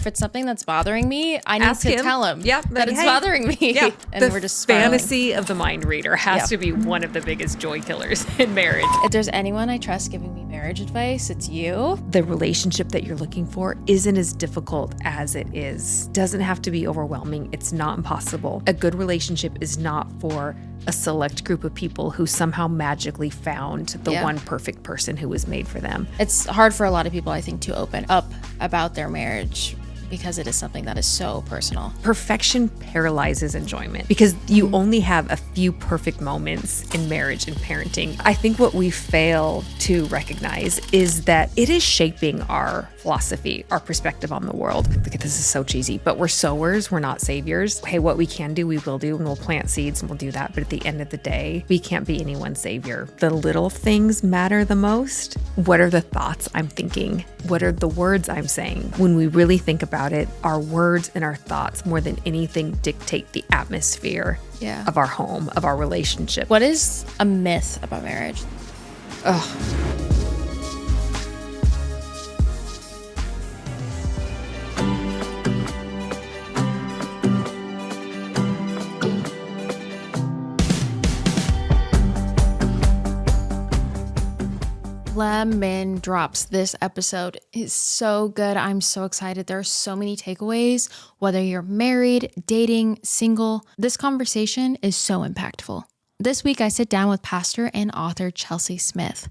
If it's something that's bothering me, I need to tell him that it's bothering me. Yeah. And we're just spiraling. Fantasy of the mind reader has to be one of the biggest joy killers in marriage. If there's anyone I trust giving me marriage advice, it's you. The relationship that you're looking for isn't as difficult as it is. Doesn't have to be overwhelming. It's not impossible. A good relationship is not for a select group of people who somehow magically found the one perfect person who was made for them. It's hard for a lot of people, I think, to open up about their marriage because it is something that is so personal. Perfection paralyzes enjoyment because you only have a few perfect moments in marriage and parenting. I think what we fail to recognize is that it is shaping our philosophy, our perspective on the world. Look at this, is so cheesy, but we're sowers, we're not saviors. Hey, what we can do, we will do, and we'll plant seeds and we'll do that. But at the end of the day, we can't be anyone's savior. The little things matter the most. What are the thoughts I'm thinking? What are the words I'm saying? When we really think about it, our words and our thoughts more than anything dictate the atmosphere of our home, of our relationship. What is a myth about marriage? Lemon drops. This episode is so good. I'm so excited. There are so many takeaways, whether you're married, dating, single. This conversation is so impactful. This week, I sit down with pastor and author Chelsea Smith.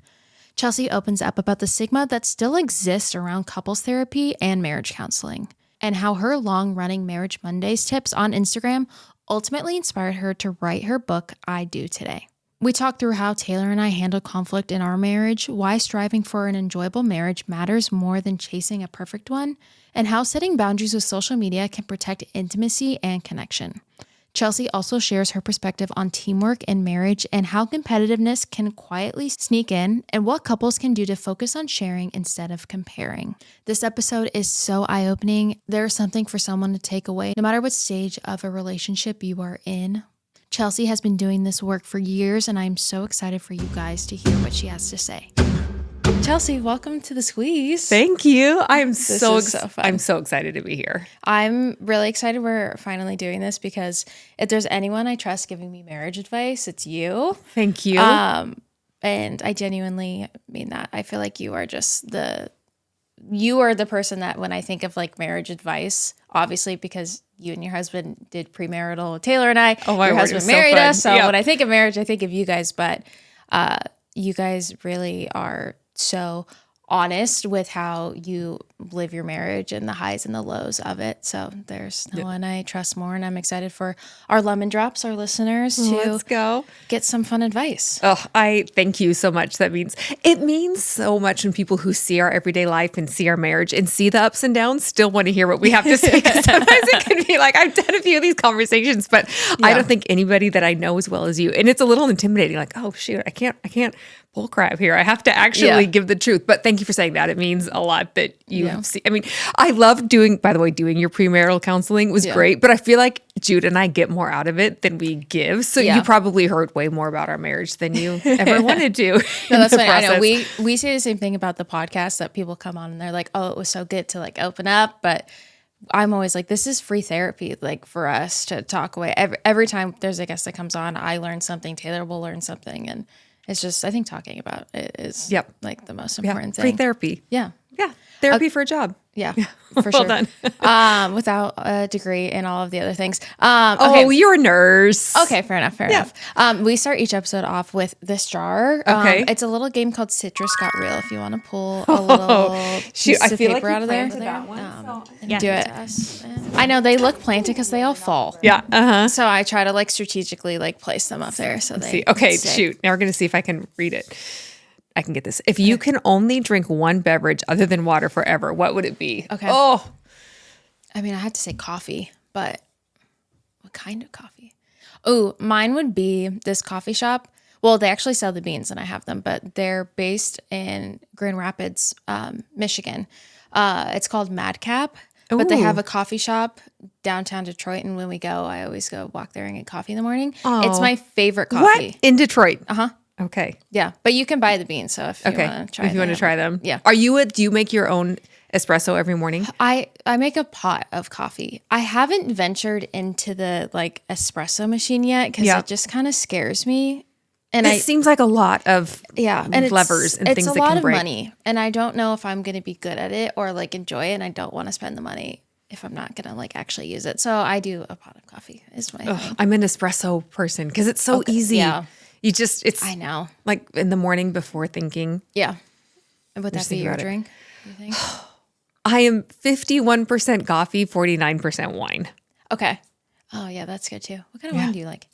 Chelsea opens up about the stigma that still exists around couples therapy and marriage counseling, and how her long-running Marriage Mondays tips on Instagram ultimately inspired her to write her book, I Do Today. We talk through how Taylor and I handle conflict in our marriage, why striving for an enjoyable marriage matters more than chasing a perfect one, and how setting boundaries with social media can protect intimacy and connection. Chelsea also shares her perspective on teamwork in marriage and how competitiveness can quietly sneak in, and what couples can do to focus on sharing instead of comparing. This episode is so eye-opening. There's something for someone to take away, no matter what stage of a relationship you are in. Chelsea has been doing this work for years, and I'm so excited for you guys to hear what she has to say. Chelsea, welcome to The Squeeze. Thank you. I'm so fun. I'm so excited to be here. I'm really excited we're finally doing this because if there's anyone I trust giving me marriage advice, it's you. Thank you. And I genuinely mean that. I feel like you are the person that when I think of like marriage advice, obviously because you and your husband did premarital with Taylor and I. Oh, my your word, husband so married fun. us. So Yep. when I think of marriage, I think of you guys. But you guys really are so honest with how you live your marriage and the highs and the lows of it. So there's no one I trust more. And I'm excited for our lemon drops, our listeners, to get some fun advice. Oh, I thank you so much. It means so much when people who see our everyday life and see our marriage and see the ups and downs still want to hear what we have to say. 'Cause sometimes it can be like, I've done a few of these conversations, but I don't think anybody that I know as well as you. And it's a little intimidating. Like, oh shoot, I can't bull crap here. I have to actually give the truth. But thank you for saying that. It means a lot that you see. I mean, I love doing your premarital counseling was great, but I feel like Jude and I get more out of it than we give. So you probably heard way more about our marriage than you ever wanted to. No, that's fine. I know we say the same thing about the podcast, that people come on and they're like, oh, it was so good to like open up. But I'm always like, this is free therapy, like for us to talk away. Every time there's a guest that comes on, I learn something, Taylor will learn something. And it's just, I think talking about it is like the most important thing. Free therapy. Yeah. Yeah. Therapy for a job. Yeah, for sure. Well done. Without a degree and all of the other things. Okay. Oh, you're a nurse. Okay, fair enough. We start each episode off with this jar. Okay. It's a little game called Citrus Got Real. If you want to pull a little piece of paper out of there. Do it. I know they look planted because they all fall. Yeah. So I try to like strategically like place them up there so they Okay, stay. shoot. Now we're going to see if I can read it. I can get this. If you can only drink one beverage other than water forever, what would it be? Okay. Oh. I mean, I had to say coffee, but what kind of coffee? Oh, mine would be this coffee shop. Well, they actually sell the beans and I have them, but they're based in Grand Rapids, Michigan. It's called Madcap, but they have a coffee shop downtown Detroit. And when we go, I always go walk there and get coffee in the morning. Oh. It's my favorite coffee. What? In Detroit? Uh-huh. Okay. Yeah, but you can buy the beans. So if you want to try them. If you want to try them. Yeah. Do you make your own espresso every morning? I make a pot of coffee. I haven't ventured into the like espresso machine yet because it just kind of scares me. And it seems like a lot of and levers and things that can break. It's a lot of money, and I don't know if I'm going to be good at it or like enjoy it, and I don't want to spend the money if I'm not going to like actually use it. So I do a pot of coffee is my thing. I'm an espresso person because it's so easy. Yeah. I know. Like in the morning before thinking. Yeah. And would that be your drink, do you think? I am 51% coffee, 49% wine. Okay. Oh yeah, that's good too. What kind of wine do you like?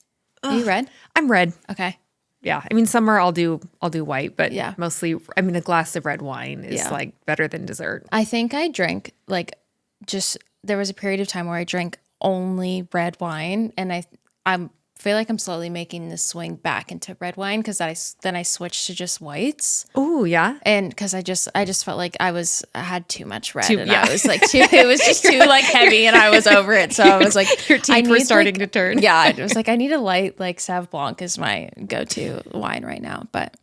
Are you red? I'm red. Okay. Yeah. I mean, summer I'll do white, but mostly, I mean, a glass of red wine is like better than dessert. I think I drank there was a period of time where I drank only red wine, and I feel like I'm slowly making this swing back into red wine because then I switched to just whites. Oh yeah, and because I just felt like I had too much red, I was like it was just too like heavy, and I was over it. So I was like, your teeth were starting to turn. Yeah, I was like, I need a light like Sauv Blanc is my go-to wine right now, but.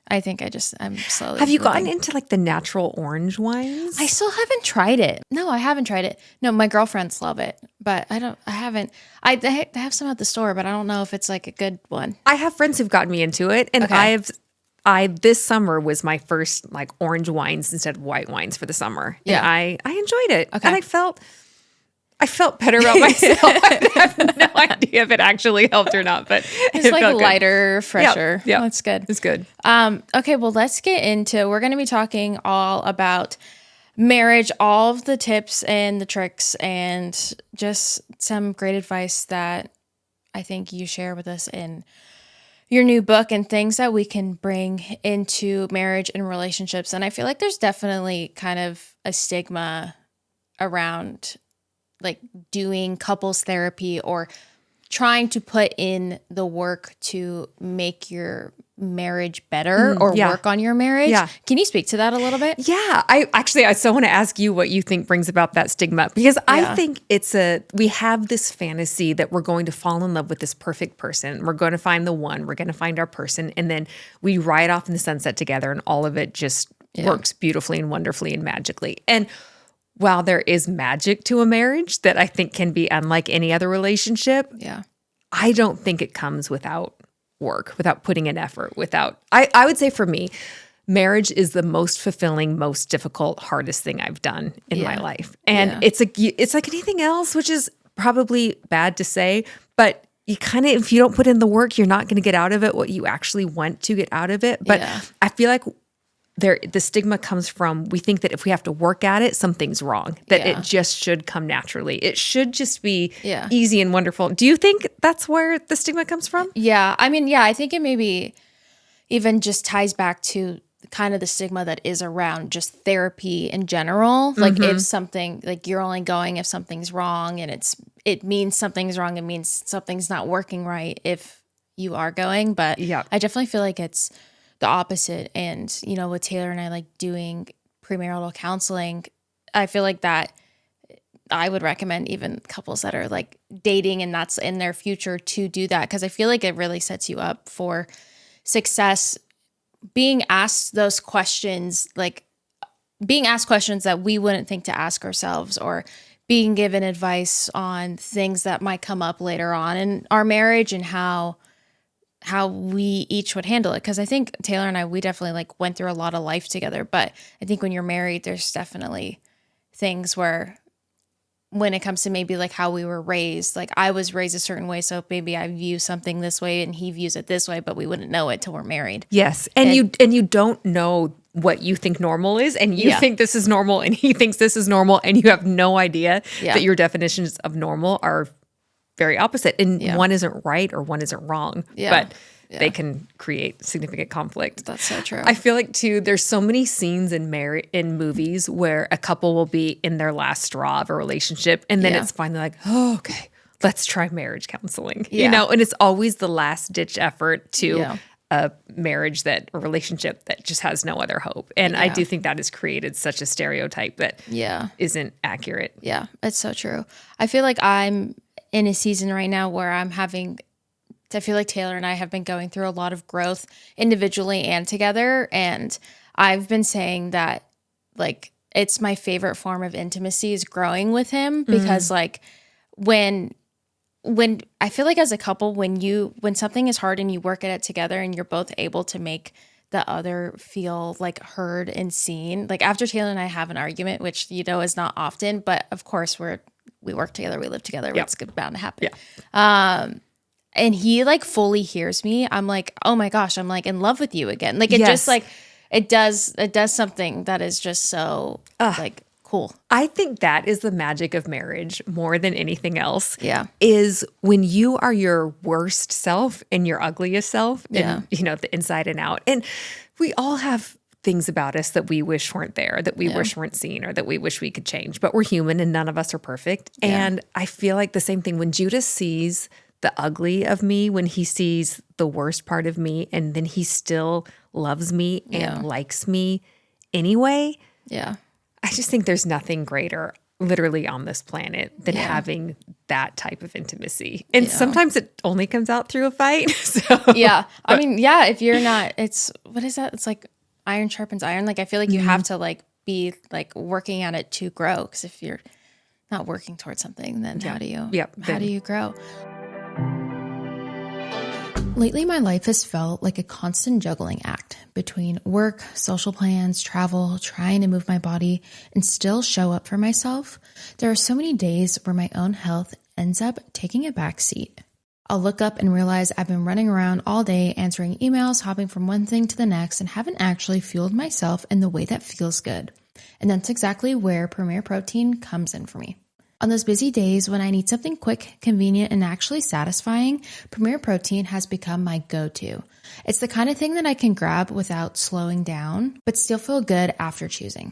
I think I'm slowly. Have you gotten into like the natural orange wines? I still haven't tried it. No, I haven't tried it. No, my girlfriends love it, but I haven't. I have some at the store, but I don't know if it's like a good one. I have friends who've gotten me into it, and this summer was my first like orange wines instead of white wines for the summer. Yeah. And I enjoyed it. Okay. And I felt better about myself. I have no idea if it actually helped or not, but it's like lighter, fresher. Yeah, that's good. It's good. Okay, well, let's get into. We're going to be talking all about marriage, all of the tips and the tricks, and just some great advice that I think you share with us in your new book and things that we can bring into marriage and relationships. And I feel like there's definitely kind of a stigma around like doing couples therapy or trying to put in the work to make your marriage better or work on your marriage. Yeah. Can you speak to that a little bit? Yeah. I still want to ask you what you think brings about that stigma, because I think we have this fantasy that we're going to fall in love with this perfect person. We're going to find the one, we're going to find our person. And then we ride off in the sunset together, and all of it just works beautifully and wonderfully and magically. And while there is magic to a marriage that I think can be unlike any other relationship, I don't think it comes without work, without putting in effort, I would say for me, marriage is the most fulfilling, most difficult, hardest thing I've done in my life. And it's like anything else, which is probably bad to say, but you kind of, if you don't put in the work, you're not going to get out of it what you actually want to get out of it. But I feel like the stigma comes from, we think that if we have to work at it, something's wrong, that it just should come naturally. It should just be easy and wonderful. Do you think that's where the stigma comes from? Yeah. I mean, I think it maybe even just ties back to kind of the stigma that is around just therapy in general. Like if something, like you're only going if something's wrong, and it means something's wrong. It means something's not working right if you are going. But I definitely feel like it's the opposite. And, with Taylor and I like doing premarital counseling, I feel like that I would recommend even couples that are like dating and that's in their future to do that. Cause I feel like it really sets you up for success, being asked those questions, like being asked questions that we wouldn't think to ask ourselves, or being given advice on things that might come up later on in our marriage and how we each would handle it. Because I think Taylor and I, we definitely like went through a lot of life together. But I think when you're married, there's definitely things where when it comes to maybe like how we were raised, like I was raised a certain way, so maybe I view something this way and he views it this way, but we wouldn't know it till we're married. Yes. And you don't know what you think normal is, and you think this is normal and he thinks this is normal, and you have no idea that your definitions of normal are very opposite, and one isn't right or one isn't wrong, but they can create significant conflict. That's so true. I feel like too, there's so many scenes in movies where a couple will be in their last straw of a relationship, and then it's finally like, oh, okay, let's try marriage counseling, and it's always the last ditch effort to a relationship that just has no other hope. And I do think that has created such a stereotype that isn't accurate. Yeah, it's so true. I feel like I'm in a season right now where I feel like Taylor and I have been going through a lot of growth individually and together. And I've been saying that like it's my favorite form of intimacy is growing with him because like when I feel like as a couple, when something is hard and you work at it together and you're both able to make the other feel like heard and seen, like after Taylor and I have an argument, which, is not often, but of course we work together, we live together, it's bound to happen. Yeah. And he like fully hears me. I'm like, oh my gosh, I'm like in love with you again. Like it just like, it does something that is just so like cool. I think that is the magic of marriage more than anything else. Yeah. Is when you are your worst self and your ugliest self and, the inside and out. And we all have things about us that we wish weren't there, that we wish weren't seen, or that we wish we could change. But we're human and none of us are perfect. Yeah. And I feel like the same thing when Judas sees the ugly of me, when he sees the worst part of me, and then he still loves me and likes me anyway. Yeah. I just think there's nothing greater literally on this planet than having that type of intimacy. And sometimes it only comes out through a fight. So. Yeah. I mean, yeah, if you're not, what is that? It's like iron sharpens iron. Like I feel like you have to like be like working at it to grow. Because if you're not working towards something, then how do you grow? Lately, my life has felt like a constant juggling act between work, social plans, travel, trying to move my body, and still show up for myself. There are so many days where my own health ends up taking a back seat. I'll look up and realize I've been running around all day answering emails, hopping from one thing to the next, and haven't actually fueled myself in the way that feels good. And that's exactly where Premier Protein comes in for me. On those busy days when I need something quick, convenient, and actually satisfying, Premier Protein has become my go-to. It's the kind of thing that I can grab without slowing down, but still feel good after choosing.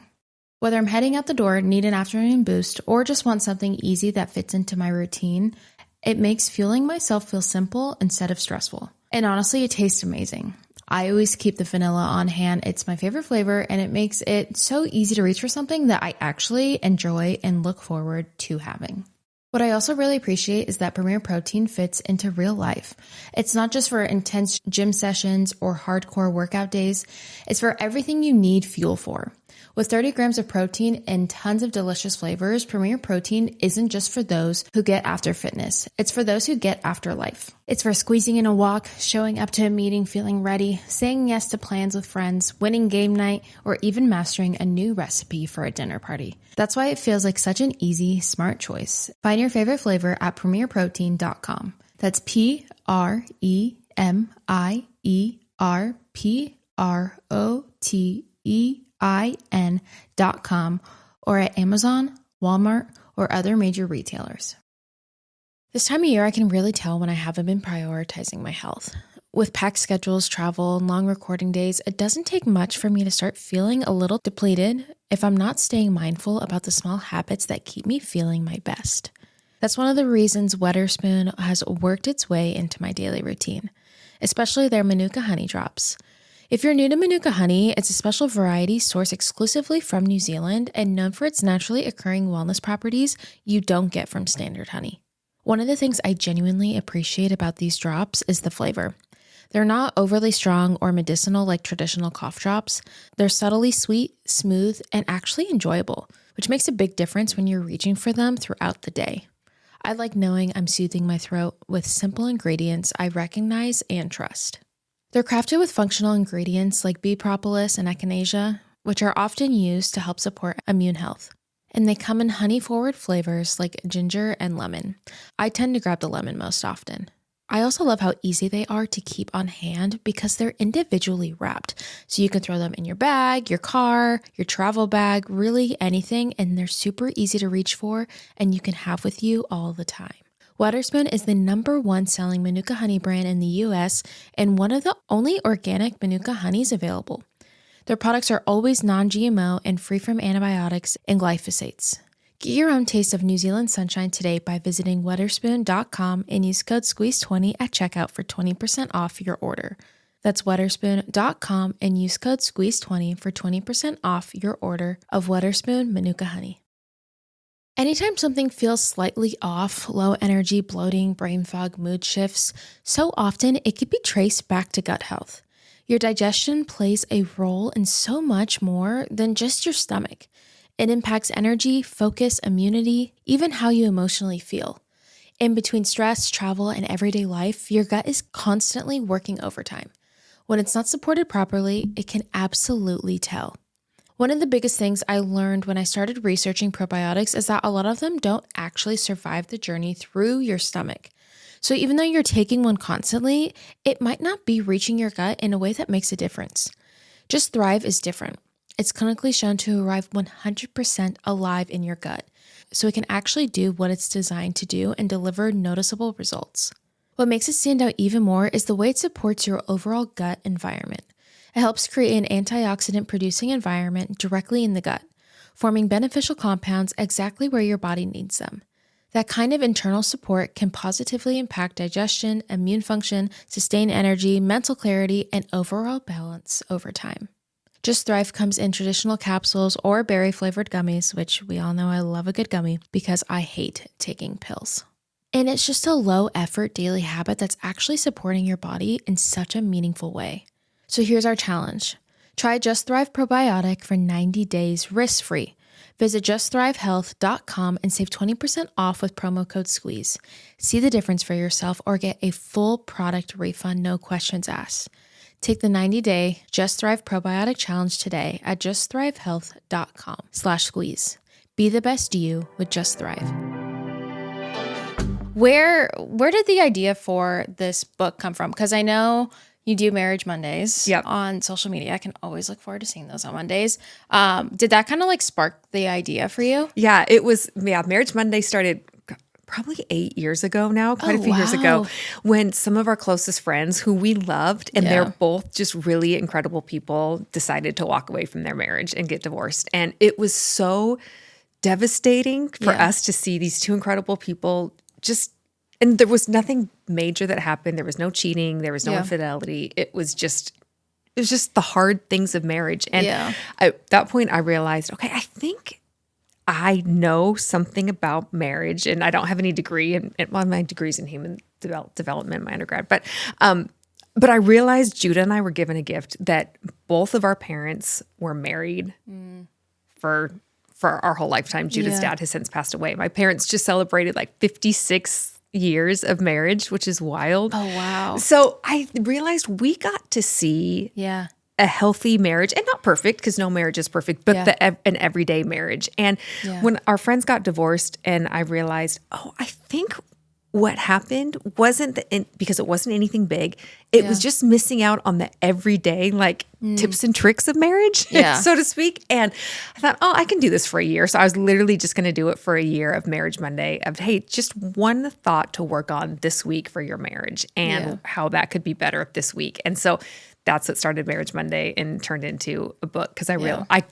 Whether I'm heading out the door, need an afternoon boost, or just want something easy that fits into my routine, it makes fueling myself feel simple instead of stressful. And honestly, it tastes amazing. I always keep the vanilla on hand. It's my favorite flavor, and it makes it so easy to reach for something that I actually enjoy and look forward to having. What I also really appreciate is that Premier Protein fits into real life. It's not just for intense gym sessions or hardcore workout days. It's for everything you need fuel for. With 30 grams of protein and tons of delicious flavors, Premier Protein isn't just for those who get after fitness. It's for those who get after life. It's for squeezing in a walk, showing up to a meeting feeling ready, saying yes to plans with friends, winning game night, or even mastering a new recipe for a dinner party. That's why it feels like such an easy, smart choice. Find your favorite flavor at premierprotein.com. That's PremierProtein.com or at Amazon, Walmart, or other major retailers. This time of year, I can really tell when I haven't been prioritizing my health. With packed schedules, travel, and long recording days, it doesn't take much for me to start feeling a little depleted if I'm not staying mindful about the small habits that keep me feeling my best. That's one of the reasons Wetherspoon has worked its way into my daily routine, especially their Manuka honey drops. If you're new to Manuka honey, it's a special variety sourced exclusively from New Zealand and known for its naturally occurring wellness properties you don't get from standard honey. One of the things I genuinely appreciate about these drops is the flavor. They're not overly strong or medicinal like traditional cough drops. They're subtly sweet, smooth, and actually enjoyable, which makes a big difference when you're reaching for them throughout the day. I like knowing I'm soothing my throat with simple ingredients I recognize and trust. They're crafted with functional ingredients like bee propolis and echinacea, which are often used to help support immune health. And they come in honey-forward flavors like ginger and lemon. I tend to grab the lemon most often. I also love how easy they are to keep on hand because they're individually wrapped. So you can throw them in your bag, your car, your travel bag, really anything, and they're super easy to reach for and you can have with you all the time. Wetherspoon is the #1 selling Manuka honey brand in the US and one of the only organic Manuka honeys available. Their products are always non-GMO and free from antibiotics and glyphosates. Get your own taste of New Zealand sunshine today by visiting wetherspoon.com and use code SQUEEZE20 at checkout for 20% off your order. That's wetherspoon.com and use code SQUEEZE20 for 20% off your order of Wetherspoon Manuka honey. Anytime something feels slightly off, low energy, bloating, brain fog, mood shifts, so often it could be traced back to gut health. Your digestion plays a role in so much more than just your stomach. It impacts energy, focus, immunity, even how you emotionally feel. In between stress, travel, and everyday life, your gut is constantly working overtime. When it's not supported properly, it can absolutely tell. One of the biggest things I learned when I started researching probiotics is that a lot of them don't actually survive the journey through your stomach. So even though you're taking one constantly, it might not be reaching your gut in a way that makes a difference. Just Thrive is different. It's clinically shown to arrive 100% alive in your gut, so it can actually do what it's designed to do and deliver noticeable results. What makes it stand out even more is the way it supports your overall gut environment. It helps create an antioxidant-producing environment directly in the gut, forming beneficial compounds exactly where your body needs them. That kind of internal support can positively impact digestion, immune function, sustain energy, mental clarity, and overall balance over time. Just Thrive comes in traditional capsules or berry-flavored gummies, which we all know I love a good gummy because I hate taking pills. And it's just a low-effort daily habit that's actually supporting your body in such a meaningful way. So here's our challenge. Try Just Thrive Probiotic for 90 days risk-free. Visit justthrivehealth.com and save 20% off with promo code SQUEEZE. See the difference for yourself or get a full product refund, no questions asked. Take the 90-day Just Thrive Probiotic Challenge today at justthrivehealth.com/squeeze. Be the best you with Just Thrive. Where did the idea for this book come from? Because I know you do Marriage Mondays on social media. I can always look forward to seeing those on Mondays. Did that kind of like spark the idea for you? Yeah, Marriage Monday started probably 8 years ago now, quite a few years ago, when some of our closest friends who we loved, and they're both just really incredible people, decided to walk away from their marriage and get divorced. And it was so devastating for us to see these two incredible people and there was nothing major that happened. There was no cheating. There was no infidelity. It was just the hard things of marriage. And at that point I realized, okay, I think I know something about marriage, and I don't have any degree, and my degree's in human development, my undergrad. But I realized Judah and I were given a gift that both of our parents were married for our whole lifetime. Judah's dad has since passed away. My parents just celebrated like 56 years of marriage, which is wild. Oh, wow. So I realized we got to see a healthy marriage, and not perfect because no marriage is perfect, but an everyday marriage. And when our friends got divorced and I realized, I think what happened wasn't because it wasn't anything big. It was just missing out on the everyday, like tips and tricks of marriage, so to speak. And I thought, I can do this for a year. So I was literally just going to do it for a year of Marriage Monday of, hey, just one thought to work on this week for your marriage and how that could be better this week. And so that's what started Marriage Monday and turned into a book because I realized I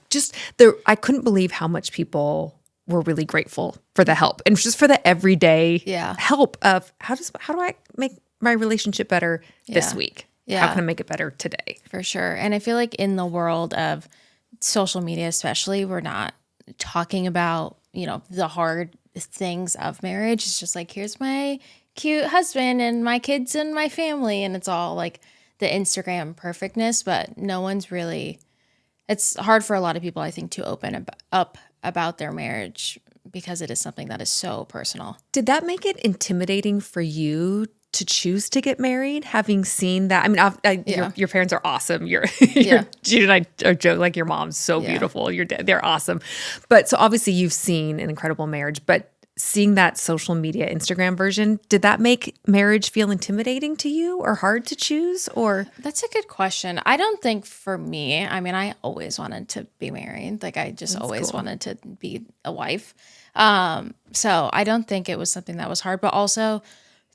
couldn't believe how much people were really grateful for the help and just for the everyday help of how do I make my relationship better this week? Yeah. How can I make it better today? For sure. And I feel like in the world of social media, especially, we're not talking about, the hard things of marriage. It's just like, here's my cute husband and my kids and my family. And it's all like the Instagram perfectness, but no one's really, it's hard for a lot of people, I think, to open up about their marriage because it is something that is so personal. Did that make it intimidating for you to choose to get married, having seen that? I mean, your parents are awesome. Jude and I are joking, like your mom's so beautiful. Your dad, they're awesome. But so obviously you've seen an incredible marriage, but seeing that social media Instagram version, did that make marriage feel intimidating to you or hard to choose? Or that's a good question. I don't think for me, I mean, I always wanted to be married. Like I just always wanted to be a wife. So I don't think it was something that was hard, but also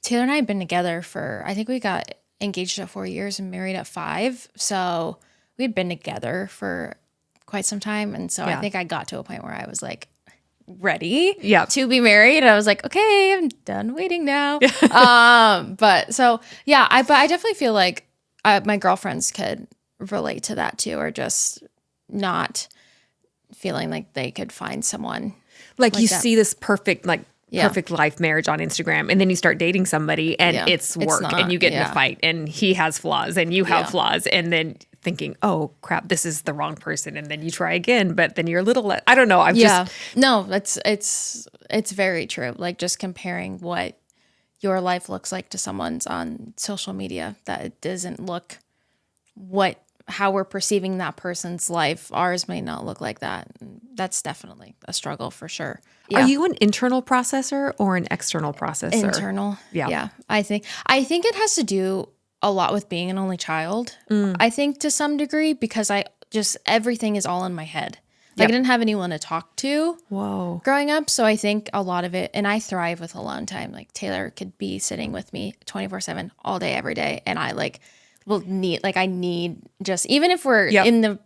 Taylor and I have been together I think we got engaged at 4 years and married at 5. So we'd been together for quite some time. And so I think I got to a point where I was like, ready to be married. I was like, okay, I'm done waiting now. But I definitely feel like my girlfriends could relate to that too, or just not feeling like they could find someone like you that. See this perfect life marriage on Instagram, and then you start dating somebody and it's work, and you get in a fight and he has flaws and you have flaws, and then thinking, oh crap, this is the wrong person. And then you try again, but then you're a little, I don't know. No, it's very true. Like just comparing what your life looks like to someone's on social media, that it doesn't look how we're perceiving that person's life. Ours may not look like that. That's definitely a struggle for sure. Yeah. Are you an internal processor or an external processor? Internal. Yeah. Yeah. I think it has to do a lot with being an only child. I think to some degree, because everything is all in my head. Like I didn't have anyone to talk to growing up. So I think a lot of it, and I thrive with alone time. Like Taylor could be sitting with me 24/7 all day, every day. And I I need just, even if we're in the,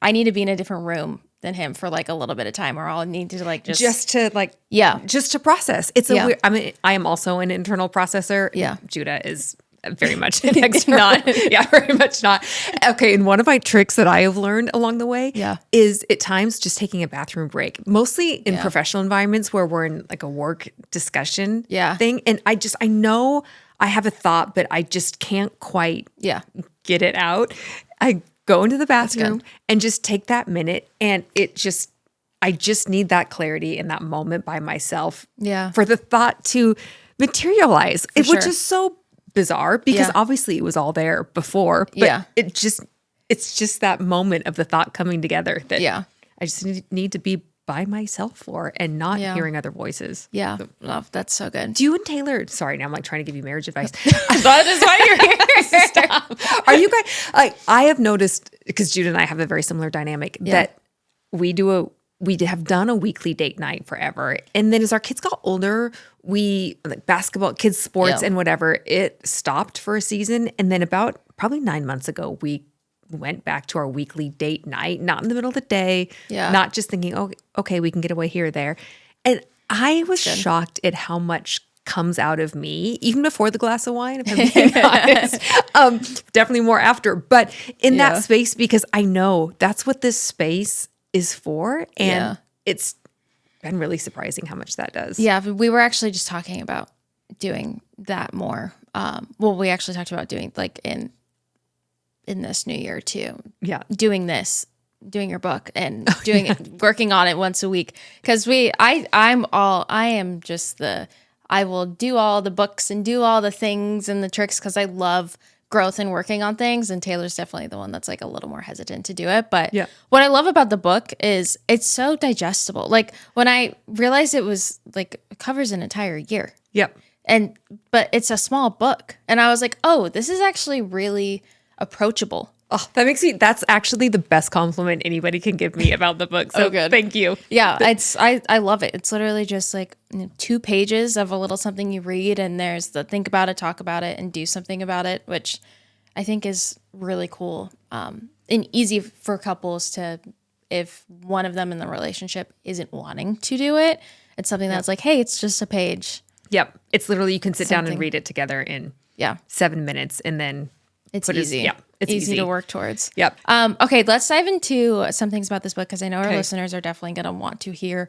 I need to be in a different room than him for like a little bit of time, or I'll need to just to process. It's weird, I am also an internal processor. Yeah. Judah is very much an external. Very much not. Okay. And one of my tricks that I have learned along the way is at times just taking a bathroom break, mostly in professional environments where we're in like a work discussion thing. And I know I have a thought, but I just can't quite get it out. I go into the bathroom and just take that minute, and I just need that clarity in that moment by myself for the thought to materialize, which is so bizarre because obviously it was all there before, but it's just that moment of the thought coming together that I just need to be by myself for and not hearing other voices. Yeah. Love. That's so good. Do you and Taylor, sorry, now I'm like trying to give you marriage advice. That is why you're here. Stop. Are you guys, like, I have noticed, because Judah and I have a very similar dynamic, that we have done a weekly date night forever. And then as our kids got older, like basketball, kids sports and whatever, it stopped for a season. And then about probably 9 months ago, we went back to our weekly date night, not in the middle of the day, not just thinking, oh, okay, we can get away here or there. And I was shocked at how much comes out of me, even before the glass of wine, if I'm being honest. Definitely more after, but in that space, because I know that's what this space is for. And it's been really surprising how much that does. Yeah, we were actually just talking about doing that more. We actually talked about doing like in this new year too. Yeah. Doing your book and working on it once a week. Cause I will do all the books and do all the things and the tricks cause I love growth and working on things. And Taylor's definitely the one that's like a little more hesitant to do it. But what I love about the book is it's so digestible. Like when I realized it was like, it covers an entire year. Yep. But it's a small book. And I was like, oh, this is actually really approachable. Oh, that's actually the best compliment anybody can give me about the book. So good. Thank you. Yeah. I love it. It's literally just like 2 pages of a little something you read, and there's the think about it, talk about it, and do something about it, which I think is really cool. And easy for couples to, if one of them in the relationship isn't wanting to do it, it's something that's like, hey, it's just a page. Yep. It's literally, you can sit down and read it together in 7 minutes, and then it's easy. It's easy to work towards. Yep. Okay, let's dive into some things about this book because I know our listeners are definitely going to want to hear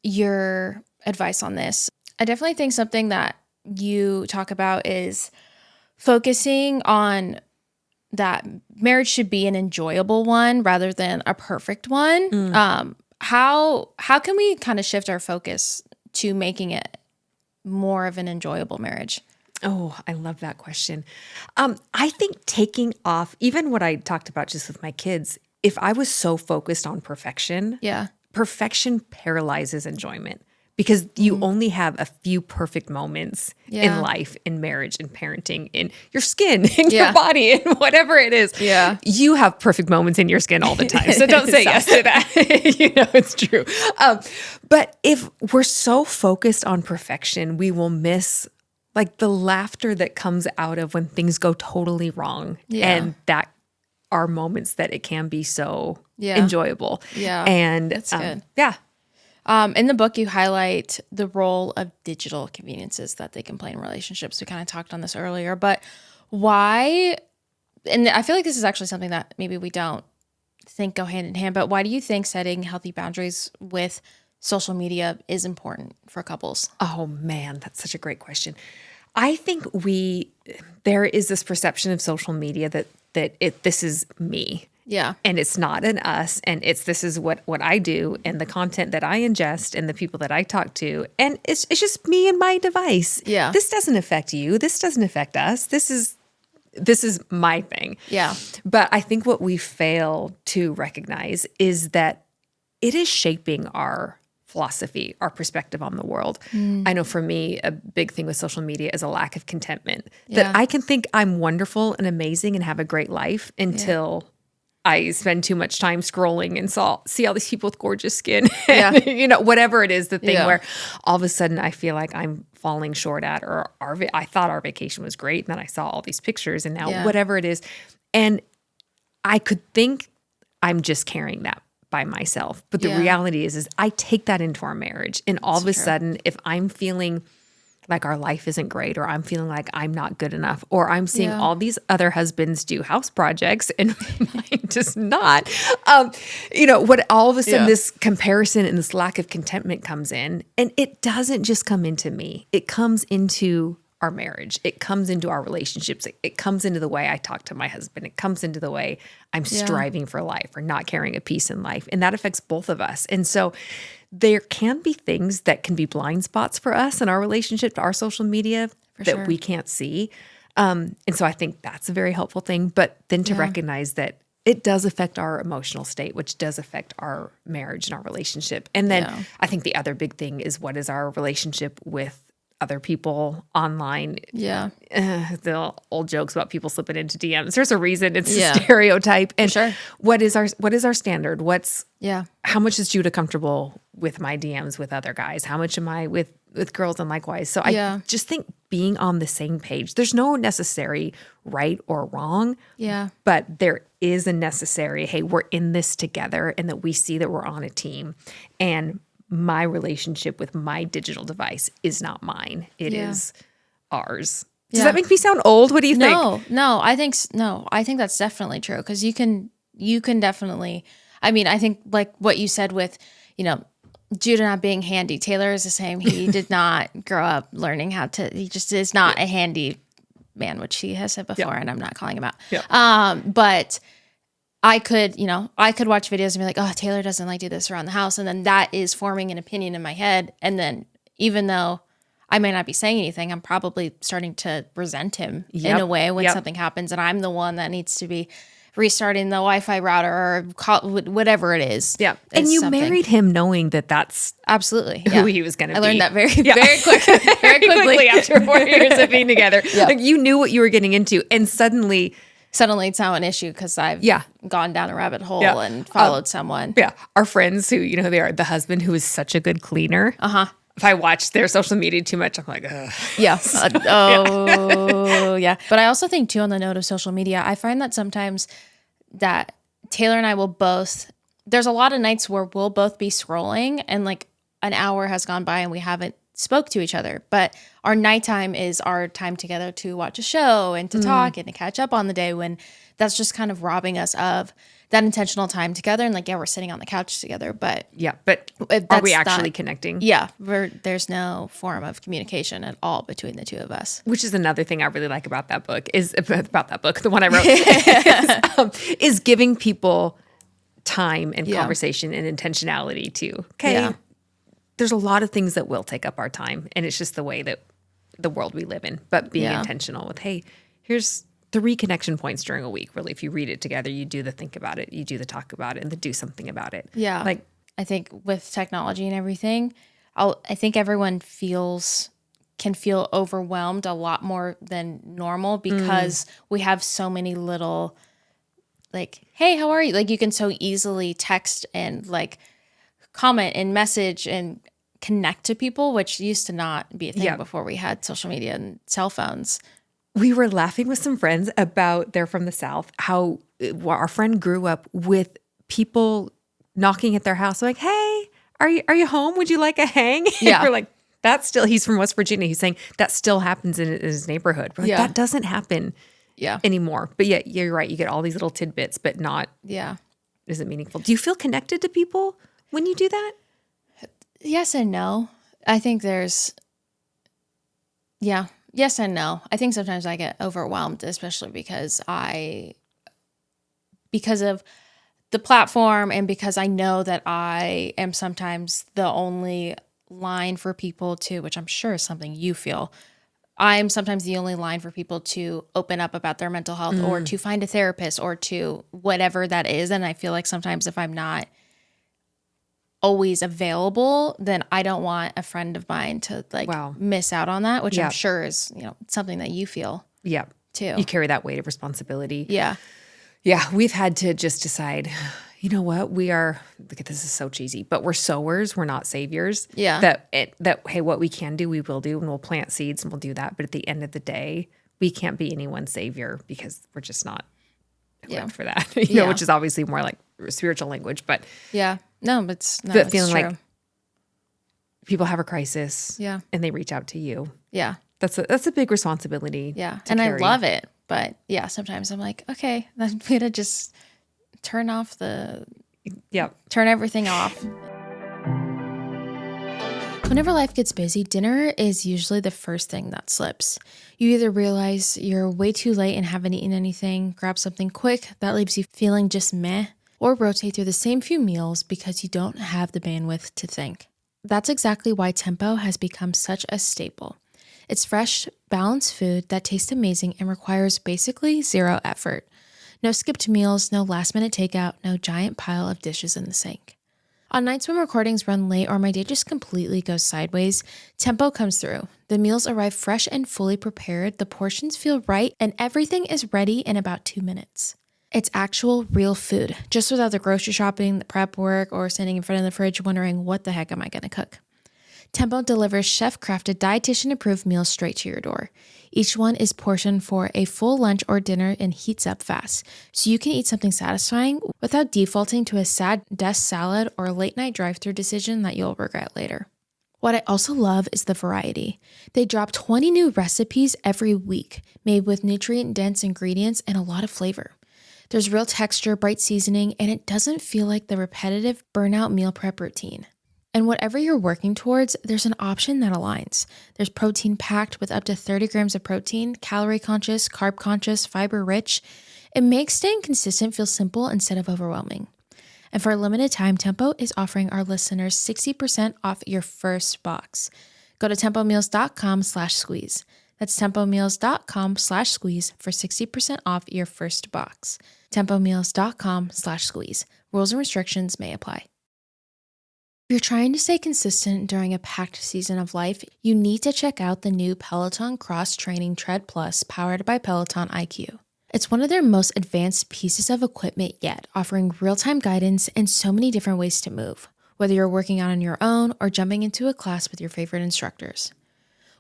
your advice on this. I definitely think something that you talk about is focusing on that marriage should be an enjoyable one rather than a perfect one. How can we kind of shift our focus to making it more of an enjoyable marriage? Oh, I love that question. I think taking off, even what I talked about just with my kids, if I was so focused on perfection, perfection paralyzes enjoyment because you only have a few perfect moments in life, in marriage, in parenting, in your skin, in your body, in whatever it is. Yeah. You have perfect moments in your skin all the time. So don't say yes to that. It's true. But if we're so focused on perfection, we will miss like the laughter that comes out of when things go totally wrong. And that are moments that it can be so enjoyable. Yeah. And that's good. Yeah. In the book, you highlight the role of digital conveniences that they can play in relationships. We kind of talked on this earlier, but why, and I feel like this is actually something that maybe we don't think go hand in hand, but why do you think setting healthy boundaries with social media is important for couples? Oh man, that's such a great question. I think we there is this perception of social media that this is me. Yeah. And it's not an us, and this is what I do, and the content that I ingest, and the people that I talk to, and it's just me and my device. Yeah. This doesn't affect you. This doesn't affect us. This is my thing. Yeah. But I think what we fail to recognize is that it is shaping our philosophy, our perspective on the world. I know for me, a big thing with social media is a lack of contentment. That I can think I'm wonderful and amazing and have a great life until I spend too much time scrolling and see all these people with gorgeous skin. And, whatever it is, the thing where all of a sudden I feel like I'm falling short at, or I thought our vacation was great, and then I saw all these pictures, and now whatever it is. And I could think I'm just carrying that by myself. But the reality is I take that into our marriage. And all of a sudden, if I'm feeling like our life isn't great, or I'm feeling like I'm not good enough, or I'm seeing all these other husbands do house projects and mine does not, what all of a sudden this comparison and this lack of contentment comes in, and it doesn't just come into me. It comes into our marriage. It comes into our relationships. It comes into the way I talk to my husband. It comes into the way I'm striving for life or not carrying a peace in life. And that affects both of us. And so there can be things that can be blind spots for us in our relationship to our social media that we can't see. And so I think that's a very helpful thing. But then to recognize that it does affect our emotional state, which does affect our marriage and our relationship. And then I think the other big thing is, what is our relationship with other people online? Yeah. The old jokes about people slipping into DMs. There's a reason. It's a stereotype. And what is our standard? How much is Judah comfortable with my DMs with other guys? How much am I with girls, and likewise? So I just think being on the same page, there's no necessary right or wrong. Yeah. But there is a necessary, hey, we're in this together, and that we see that we're on a team. And my relationship with my digital device is not mine. It is ours. Does that make me sound old? What do you think? No, I think that's definitely true. Cause you can definitely, I think like what you said with, Judah not being handy. Taylor is the same. He did not grow up learning he just is not a handy man, which he has said before, and I'm not calling him out. But I could watch videos and be like, oh, Taylor doesn't like do this around the house. And then that is forming an opinion in my head. And then even though I may not be saying anything, I'm probably starting to resent him in a way when something happens, and I'm the one that needs to be restarting the Wi-Fi router or whatever it is. Yeah. And you married him knowing that that's absolutely who he was going to be. I learned that very quickly after 4 years of being together. Like, you knew what you were getting into, and suddenly it's not an issue because I've gone down a rabbit hole and followed someone. Yeah. Our friends who, they are, the husband who is such a good cleaner. If I watch their social media too much, I'm like, ugh. Yeah. Yeah. But I also think too, on the note of social media, I find that sometimes that Taylor and I will both, there's a lot of nights where we'll both be scrolling and like an hour has gone by and we haven't spoke to each other, but our nighttime is our time together to watch a show and to talk and to catch up on the day, when that's just kind of robbing us of that intentional time together. And like, we're sitting on the couch together, but are we actually connecting? Yeah. There's no form of communication at all between the two of us. Which is another thing I really like about that book, the one I wrote, is giving people time and conversation and intentionality too. Okay. Yeah. There's a lot of things that will take up our time, and it's just the way that the world we live in, but being intentional with, hey, here's 3 connection points during a week. Really, if you read it together, you do the think about it, you do the talk about it, and the do something about it. Yeah. Like, I think with technology and everything, I think everyone can feel overwhelmed a lot more than normal because we have so many little, like, hey, how are you? Like, you can so easily text and like comment and message and connect to people, which used to not be a thing before we had social media and cell phones. We were laughing with some friends about, they're from the South, how our friend grew up with people knocking at their house like, hey, are you home? Would you like a hang? Yeah. We're like, that's still, he's from West Virginia. He's saying that still happens in his neighborhood. We're like, that doesn't happen anymore. But yeah, you're right. You get all these little tidbits, but not, is it meaningful? Do you feel connected to people when you do that? Yes and no. I think there's, Yes and no. I think sometimes I get overwhelmed, especially because of the platform and because I know that I am sometimes the only line for people to, which I'm sure is something you feel, I'm sometimes the only line for people to open up about their mental health or to find a therapist or to whatever that is. And I feel like sometimes if I'm not always available, then I don't want a friend of mine to miss out on that, which I'm sure is, something that you feel too. You carry that weight of responsibility. Yeah. Yeah, we've had to just decide, you know what, look at this is so cheesy, but we're sowers, we're not saviors. Yeah. Hey, what we can do, we will do, and we'll plant seeds and we'll do that. But at the end of the day, we can't be anyone's savior because we're just not equipped for that, which is obviously more like spiritual language. But yeah, it's feeling true. like people have a crisis and they reach out to you. Yeah. That's a big responsibility. Yeah. To and carry. I love it. But yeah, sometimes I'm like, okay, I'm going to just turn everything off. Whenever life gets busy, dinner is usually the first thing that slips. You either realize you're way too late and haven't eaten anything, grab something quick that leaves you feeling just meh, or rotate through the same few meals because you don't have the bandwidth to think. That's exactly why Tempo has become such a staple. It's fresh, balanced food that tastes amazing and requires basically zero effort. No skipped meals, no last-minute takeout, no giant pile of dishes in the sink. On nights when recordings run late or my day just completely goes sideways, Tempo comes through. The meals arrive fresh and fully prepared, the portions feel right, and everything is ready in about 2 minutes. It's actual, real food, just without the grocery shopping, the prep work, or standing in front of the fridge wondering what the heck am I going to cook. Tempo delivers chef-crafted, dietitian-approved meals straight to your door. Each one is portioned for a full lunch or dinner and heats up fast, so you can eat something satisfying without defaulting to a sad desk salad or late-night drive-thru decision that you'll regret later. What I also love is the variety. They drop 20 new recipes every week, made with nutrient-dense ingredients and a lot of flavor. There's real texture, bright seasoning, and it doesn't feel like the repetitive burnout meal prep routine. And whatever you're working towards, there's an option that aligns. There's protein packed with up to 30 grams of protein, calorie conscious, carb conscious, fiber rich. It makes staying consistent feel simple instead of overwhelming. And for a limited time, Tempo is offering our listeners 60% off your first box. Go to tempomeals.com/squeeze. That's tempomeals.com/squeeze for 60% off your first box. tempomeals.com/squeeze. Rules and restrictions may apply. If you're trying to stay consistent during a packed season of life, you need to check out the new Peloton Cross Training Tread Plus powered by Peloton IQ. It's one of their most advanced pieces of equipment yet, offering real-time guidance and so many different ways to move, whether you're working out on your own or jumping into a class with your favorite instructors.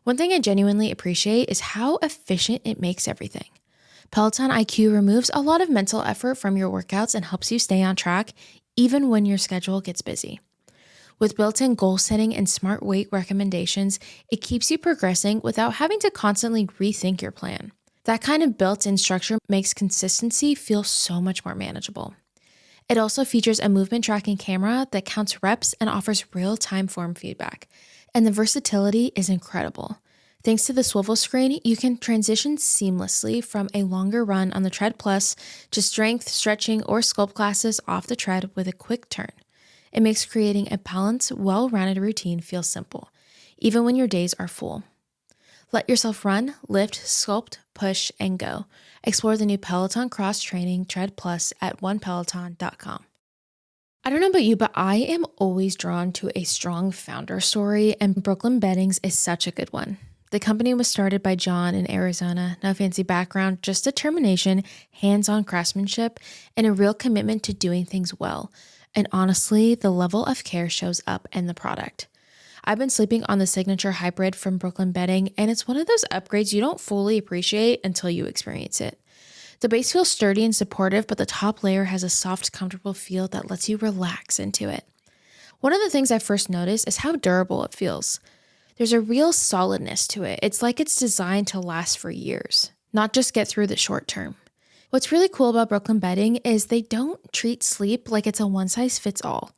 One thing I genuinely appreciate is how efficient it makes everything. Peloton IQ removes a lot of mental effort from your workouts and helps you stay on track, even when your schedule gets busy. With built-in goal setting and smart weight recommendations, it keeps you progressing without having to constantly rethink your plan. That kind of built-in structure makes consistency feel so much more manageable. It also features a movement tracking camera that counts reps and offers real-time form feedback. And the versatility is incredible. Thanks to the swivel screen, you can transition seamlessly from a longer run on the Tread Plus to strength, stretching, or sculpt classes off the tread with a quick turn. It makes creating a balanced, well-rounded routine feel simple, even when your days are full. Let yourself run, lift, sculpt, push, and go. Explore the new Peloton Cross Training Tread Plus at onepeloton.com. I don't know about you, but I am always drawn to a strong founder story, and Brooklyn Beddings is such a good one. The company was started by John in Arizona. No fancy background, just determination, hands-on craftsmanship, and a real commitment to doing things well. And honestly, the level of care shows up in the product. I've been sleeping on the Signature Hybrid from Brooklyn Bedding, and it's one of those upgrades you don't fully appreciate until you experience it. The base feels sturdy and supportive, but the top layer has a soft, comfortable feel that lets you relax into it. One of the things I first noticed is how durable it feels. There's a real solidness to it. It's like it's designed to last for years, not just get through the short term. What's really cool about Brooklyn Bedding is they don't treat sleep like it's a one-size-fits-all.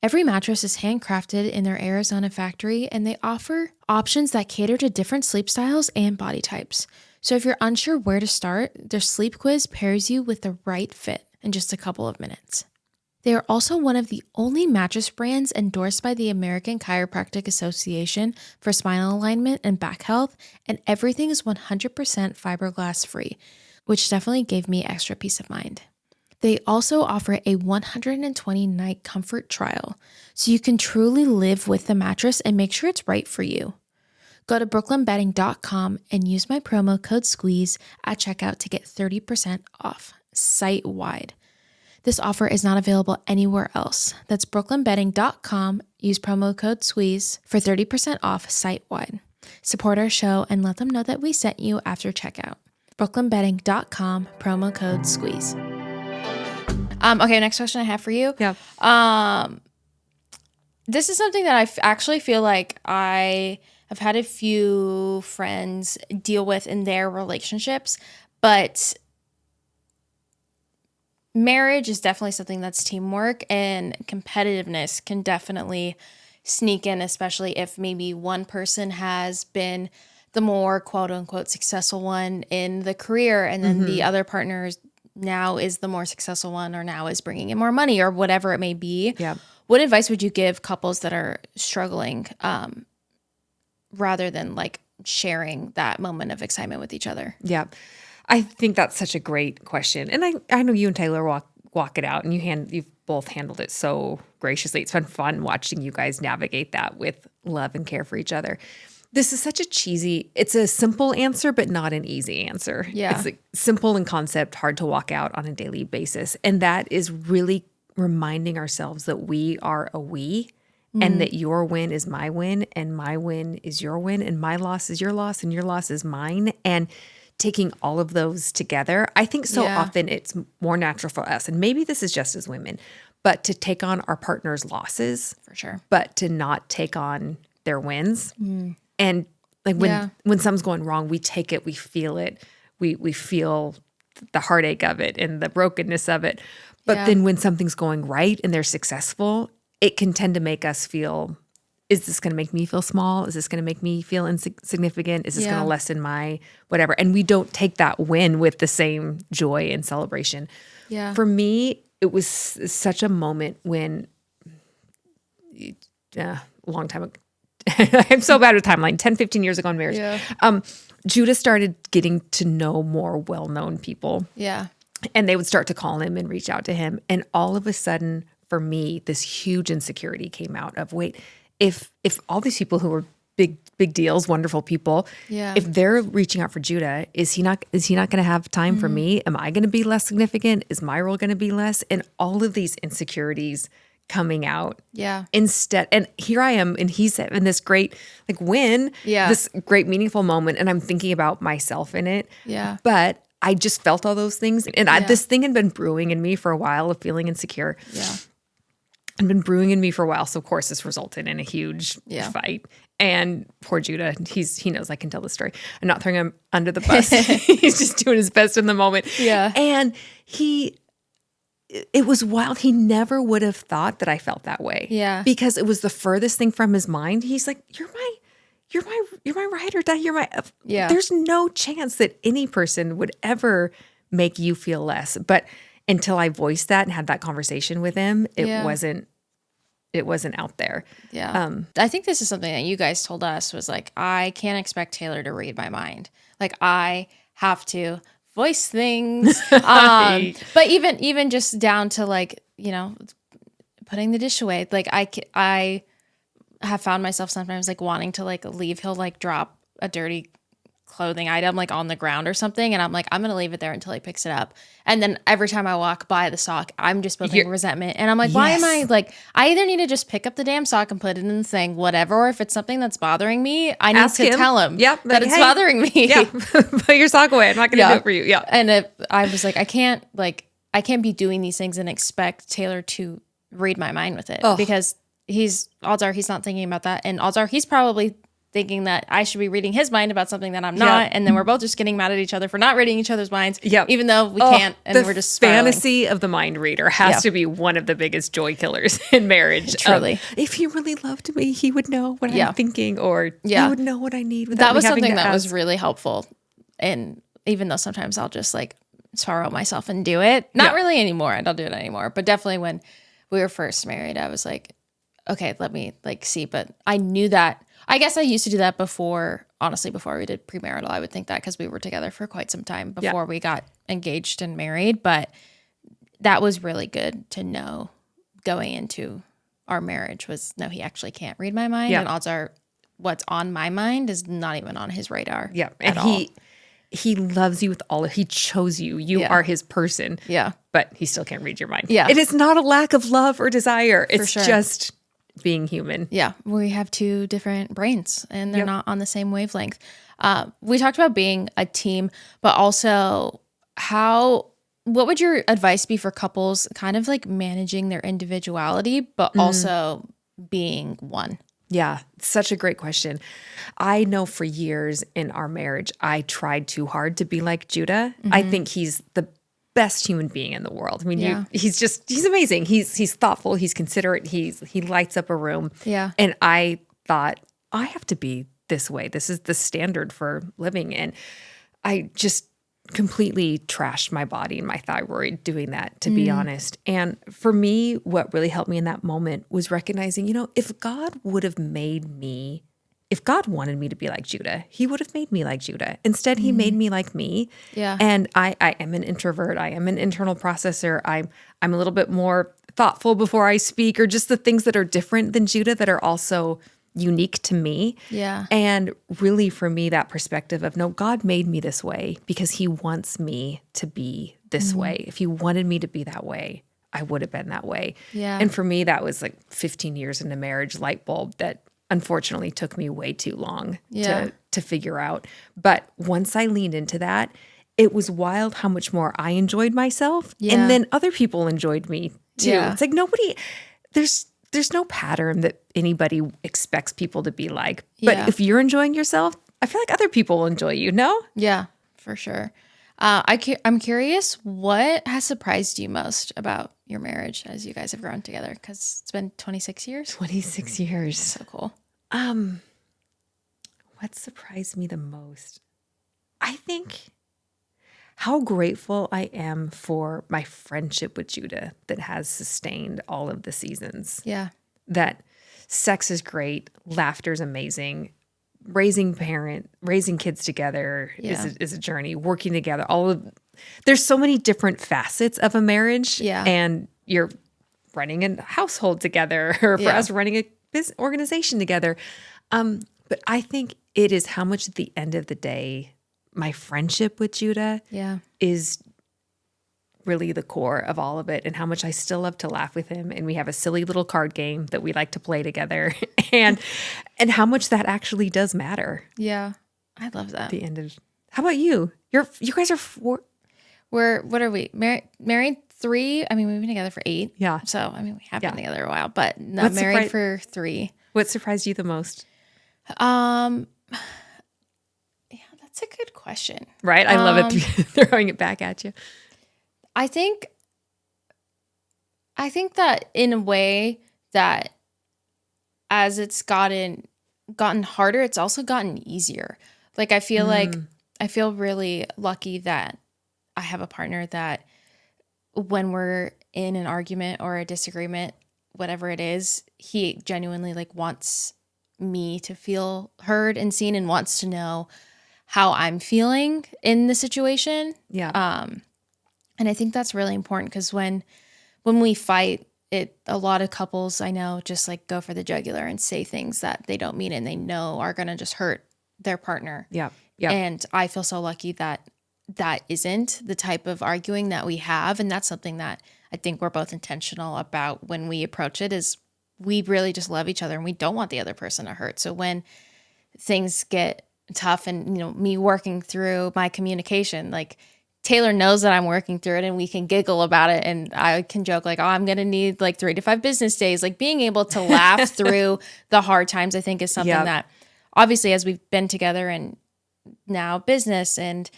Every mattress is handcrafted in their Arizona factory, and they offer options that cater to different sleep styles and body types. So if you're unsure where to start, their sleep quiz pairs you with the right fit in just a couple of minutes. They are also one of the only mattress brands endorsed by the American Chiropractic Association for spinal alignment and back health, and everything is 100% fiberglass free, which definitely gave me extra peace of mind. They also offer a 120-night comfort trial, so you can truly live with the mattress and make sure it's right for you. Go to brooklynbedding.com and use my promo code SQUEEZE at checkout to get 30% off site-wide. This offer is not available anywhere else. That's brooklynbedding.com. Use promo code SQUEEZE for 30% off site-wide. Support our show and let them know that we sent you after checkout. brooklynbedding.com, promo code SQUEEZE. Okay, next question I have for you. Yeah. This is something that I actually feel like I have had a few friends deal with in their relationships, but marriage is definitely something that's teamwork, and competitiveness can definitely sneak in, especially if maybe one person has been the more quote unquote successful one in the career, and then the other partner now is the more successful one, or now is bringing in more money, or whatever it may be. Yeah. What advice would you give couples that are struggling, rather than like sharing that moment of excitement with each other? Yeah. I think that's such a great question. And I know you and Taylor walk it out, and you've both handled it so graciously. It's been fun watching you guys navigate that with love and care for each other. This is such it's a simple answer, but not an easy answer. Yeah. It's like simple in concept, hard to walk out on a daily basis. And that is really reminding ourselves that we are a we, and that your win is my win, and my win is your win, and my loss is your loss, and your loss is mine. And taking all of those together, I think so often it's more natural for us, and maybe this is just as women, but to take on our partner's losses, For sure. but to not take on their wins. And like when something's going wrong, we take it, we feel it, we feel the heartache of it and the brokenness of it. But then when something's going right and they're successful, it can tend to make us feel, is this going to make me feel small? Is this going to make me feel insignificant? Is this going to lessen my whatever? And we don't take that win with the same joy and celebration. Yeah. For me, it was such a moment when, a long time ago, I'm so bad with timeline, 10, 15 years ago in marriage. Yeah. Judah started getting to know more well-known people. Yeah. And they would start to call him and reach out to him. And all of a sudden, for me, this huge insecurity came out of, wait, if all these people who were big deals, wonderful people, if they're reaching out for Judah, is he not going to have time for me? Am I going to be less significant? Is my role going to be less? And all of these insecurities coming out. Yeah. Instead, and here I am, and he's in this great like win, this great meaningful moment, and I'm thinking about myself in it. Yeah. But I just felt all those things, and this thing had been brewing in me for a while of feeling insecure. Yeah. Had been brewing in me for a while, so of course this resulted in a huge fight. And poor Judah, he knows I can tell the story. I'm not throwing him under the bus. He's just doing his best in the moment. Yeah. And it was wild. He never would have thought that I felt that way. Yeah. Because it was the furthest thing from his mind. He's like, you're my ride or die. You're my, there's no chance that any person would ever make you feel less. But until I voiced that and had that conversation with him, it wasn't out there. Yeah. I think this is something that you guys told us was like, I can't expect Taylor to read my mind. Like I have to voice things. But even just down to like, putting the dish away. Like I have found myself sometimes like wanting to like leave. He'll like drop a dirty clothing item like on the ground or something, and I'm like, I'm gonna leave it there until he picks it up. And then every time I walk by the sock, I'm just building resentment, and I'm like, why am I like, I either need to just pick up the damn sock and put it in the thing, whatever, or if it's something that's bothering me, I need to tell him that it's bothering me. Yeah. Put your sock away. I'm not gonna do it for you. Yeah. And I was like, I can't be doing these things and expect Taylor to read my mind with it, because odds are he's not thinking about that, and odds are he's probably thinking that I should be reading his mind about something that I'm not. And then we're both just getting mad at each other for not reading each other's minds, even though we can't. And we're just spiraling. Fantasy of the mind reader has to be one of the biggest joy killers in marriage. Truly. If he really loved me, he would know what I'm thinking, or he would know what I need without that was me having something to that ask. was really helpful. And even though sometimes I'll just like spiral myself and do it. Not really anymore. I don't do it anymore. But definitely when we were first married, I was like, okay, let me like see. But I knew that. I guess I used to do that before, honestly, before we did premarital. I would think that because we were together for quite some time before we got engaged and married. But that was really good to know going into our marriage was, no, he actually can't read my mind. And odds are what's on my mind is not even on his radar. Yeah. And he loves you with he chose you. You are his person. Yeah. But he still can't read your mind. Yeah. It is not a lack of love or desire. It's sure. just being human. Yeah. We have two different brains and they're not on the same wavelength. We talked about being a team, but also what would your advice be for couples kind of like managing their individuality, but also being one? Yeah, such a great question. I know for years in our marriage, I tried too hard to be like Judah. I think he's the best human being in the world. I mean, he's amazing. He's thoughtful. He's considerate. He lights up a room. Yeah. And I thought, I have to be this way. This is the standard for living. And I just completely trashed my body and my thyroid doing that, to be honest. And for me, what really helped me in that moment was recognizing, if God wanted me to be like Judah, he would have made me like Judah. Instead, he made me like me. Yeah. And I am an introvert. I am an internal processor. I'm a little bit more thoughtful before I speak, or just the things that are different than Judah that are also unique to me. Yeah. And really for me, that perspective of, no, God made me this way because he wants me to be this way. If he wanted me to be that way, I would have been that way. Yeah. And for me, that was like 15 years into marriage light bulb that unfortunately took me way too long to figure out. But once I leaned into that, it was wild how much more I enjoyed myself. Yeah. And then other people enjoyed me too. Yeah. It's like there's no pattern that anybody expects people to be like. But if you're enjoying yourself, I feel like other people will enjoy you, no? Yeah, for sure. I'm curious, what has surprised you most about your marriage as you guys have grown together? Because it's been 26 years. 26 years. So cool. What surprised me the most? I think how grateful I am for my friendship with Judah that has sustained all of the seasons. Yeah. That sex is great, laughter is amazing, raising kids together is a journey, working together. There's so many different facets of a marriage. Yeah. And you're running a household together, or for us running a business organization together. But I think it is how much at the end of the day, my friendship with Judah is really the core of all of it, and how much I still love to laugh with him. And we have a silly little card game that we like to play together, and how much that actually does matter. Yeah. I love that. How about you? You guys are 4. What are we? Married 3? I mean, we've been together for 8. Yeah. So, I mean, we have been together a while, but not married for 3. What surprised you the most? That's a good question. Right? I love it throwing it back at you. I think that in a way that as it's gotten harder, it's also gotten easier. Like I feel really lucky that I have a partner that when we're in an argument or a disagreement, whatever it is, he genuinely like wants me to feel heard and seen and wants to know how I'm feeling in the situation. Yeah. And I think that's really important because when we fight, a lot of couples I know just like go for the jugular and say things that they don't mean and they know are going to just hurt their partner. Yeah. Yeah. And I feel so lucky that isn't the type of arguing that we have. And that's something that I think we're both intentional about when we approach it, is we really just love each other and we don't want the other person to hurt. So when things get tough and, me working through my communication, like Taylor knows that I'm working through it and we can giggle about it. And I can joke like, oh, I'm going to need like 3 to 5 business days. Like being able to laugh through the hard times, I think is something that obviously as we've been together and now business and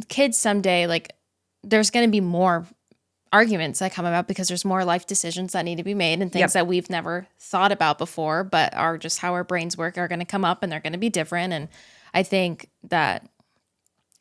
kids someday, like there's going to be more arguments that come about because there's more life decisions that need to be made and things that we've never thought about before, but are just how our brains work, are going to come up and they're going to be different. And I think that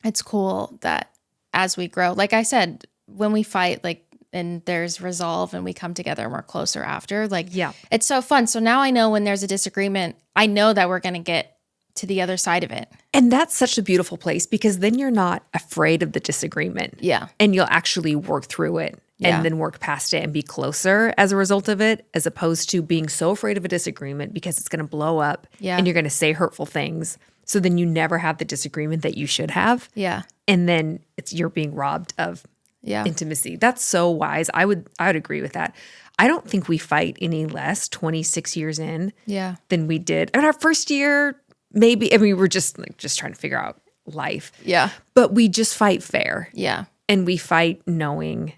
it's cool that as we grow, like I said, when we fight, like, and there's resolve and we come together and we're closer after, like, it's so fun. So now I know when there's a disagreement, I know that we're going to get to the other side of it. And that's such a beautiful place because then you're not afraid of the disagreement. Yeah. And you'll actually work through it and then work past it and be closer as a result of it, as opposed to being so afraid of a disagreement because it's going to blow up and you're going to say hurtful things. So then you never have the disagreement that you should have. Yeah. And then you're being robbed of intimacy. That's so wise. I would agree with that. I don't think we fight any less 26 years in than we did. In our first year, maybe, I mean, we're just trying to figure out life. Yeah. But we just fight fair. Yeah. And we fight knowing,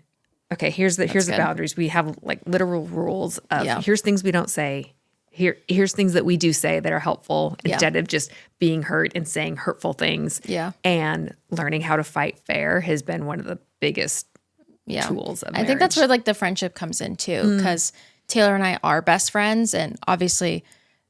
okay, here's the boundaries. We have like literal rules of here's things we don't say. Here's things that we do say that are helpful instead of just being hurt and saying hurtful things. Yeah. And learning how to fight fair has been one of the biggest tools of marriage. I think that's where like the friendship comes in too, because Taylor and I are best friends, and obviously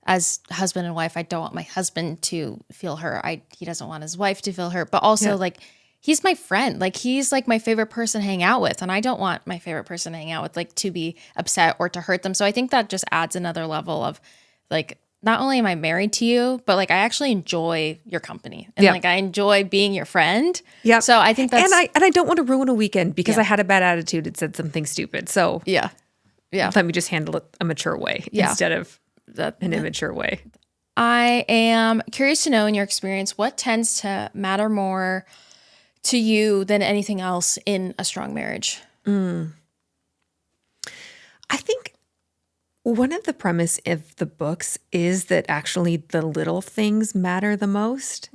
as husband and wife, I don't want my husband to feel hurt. He doesn't want his wife to feel hurt, but also like he's my friend. Like he's like my favorite person to hang out with, and I don't want my favorite person to hang out with like to be upset or to hurt them. So I think that just adds another level of like, not only am I married to you, but like I actually enjoy your company and like I enjoy being your friend. Yeah. So I think that's and I don't want to ruin a weekend because I had a bad attitude and said something stupid. So let me just handle it a mature way instead of an immature way. I am curious to know, in your experience, what tends to matter more to you than anything else in a strong marriage? I think one of the premise of the books is that actually the little things matter the most.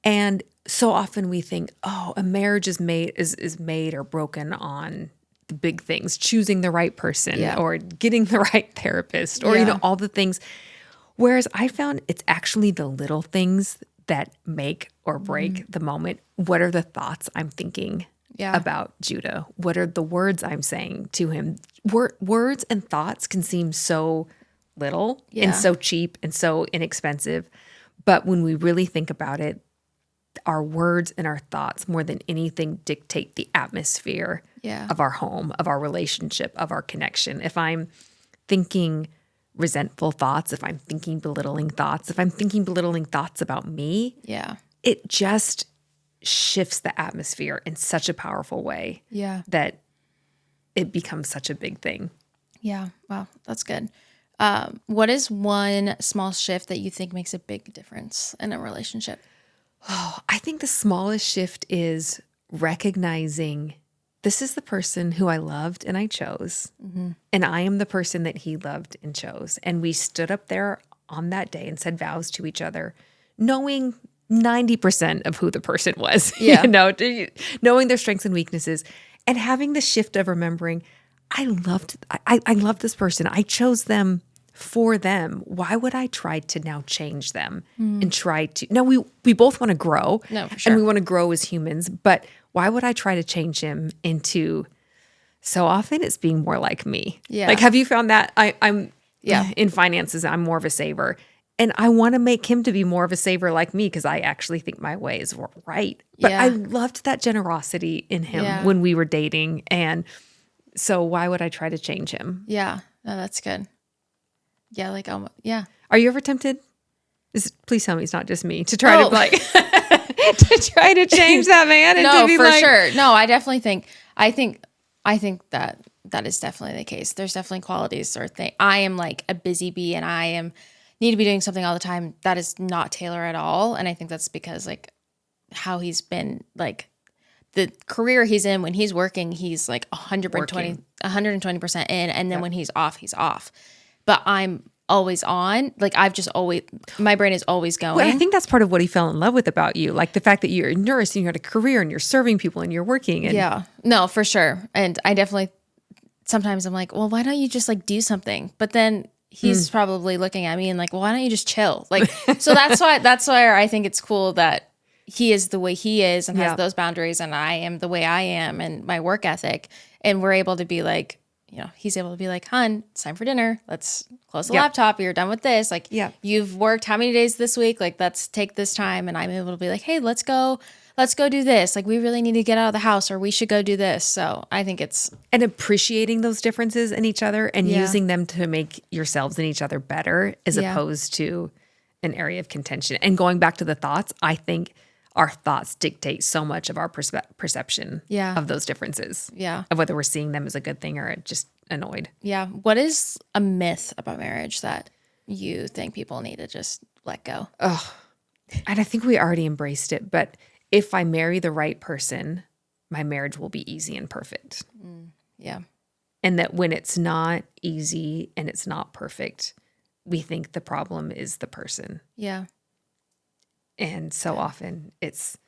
And so often we think, oh, a marriage is made or broken on the big things, choosing the right person or getting the right therapist or, all the things. Whereas I found it's actually the little things that make or break the moment. What are the thoughts I'm thinking about Judah? What are the words I'm saying to him? Words and thoughts can seem so little and so cheap and so inexpensive. But when we really think about it, our words and our thoughts more than anything dictate the atmosphere of our home, of our relationship, of our connection. If I'm thinking resentful thoughts, if I'm thinking belittling thoughts, if I'm thinking belittling thoughts about me, it just shifts the atmosphere in such a powerful way that it becomes such a big thing. Yeah. Wow. That's good. What is one small shift that you think makes a big difference in a relationship? Oh, I think the smallest shift is recognizing this is the person who I loved and I chose. And I am the person that he loved and chose. And we stood up there on that day and said vows to each other, knowing 90% of who the person was, knowing their strengths and weaknesses, and having the shift of remembering, I loved this person. I chose them for them. Why would I try to now change them and try to, no, we both want to grow and we want to grow as humans, but why would I try to change him into, so often it's being more like me. Like, have you found that I'm in finances, I'm more of a saver. And I want to make him to be more of a saver like me because I actually think my way is right. But I loved that generosity in him when we were dating. And so why would I try to change him? Yeah. No, that's good. Yeah. Like, Are you ever tempted? Please tell me it's not just me to try to like, to try to change that man. And no, to be for like, sure. No, I definitely think, I think that is definitely the case. There's definitely qualities or thing. I am like a busy bee and need to be doing something all the time. That is not Taylor at all. And I think that's because like how he's been, like the career he's in, when he's working, he's like 120% in. And then when he's off, he's off. But I'm always on. Like my brain is always going. Well, I think that's part of what he fell in love with about you. Like the fact that you're a nurse and you had a career and you're serving people and you're working. And no, for sure. And I definitely, sometimes I'm like, well, why don't you just like do something? But then he's probably looking at me and like, well, why don't you just chill? Like, so that's why I think it's cool that he is the way he is and has those boundaries, and I am the way I am and my work ethic. And we're able to be like, he's able to be like, hun, it's time for dinner. Let's close the laptop. You're done with this. Like, you've worked how many days this week? Like, let's take this time. And I'm able to be like, hey, let's go do this. Like, we really need to get out of the house, or we should go do this. So I think it's... And appreciating those differences in each other and using them to make yourselves and each other better, as opposed to an area of contention. And going back to the thoughts, I think our thoughts dictate so much of our perception of those differences. Yeah. Of whether we're seeing them as a good thing or just annoyed. Yeah. What is a myth about marriage that you think people need to just let go? Oh, and I think we already embraced it, but if I marry the right person, my marriage will be easy and perfect. Yeah. And that when it's not easy and it's not perfect, we think the problem is the person. Yeah. And so often it's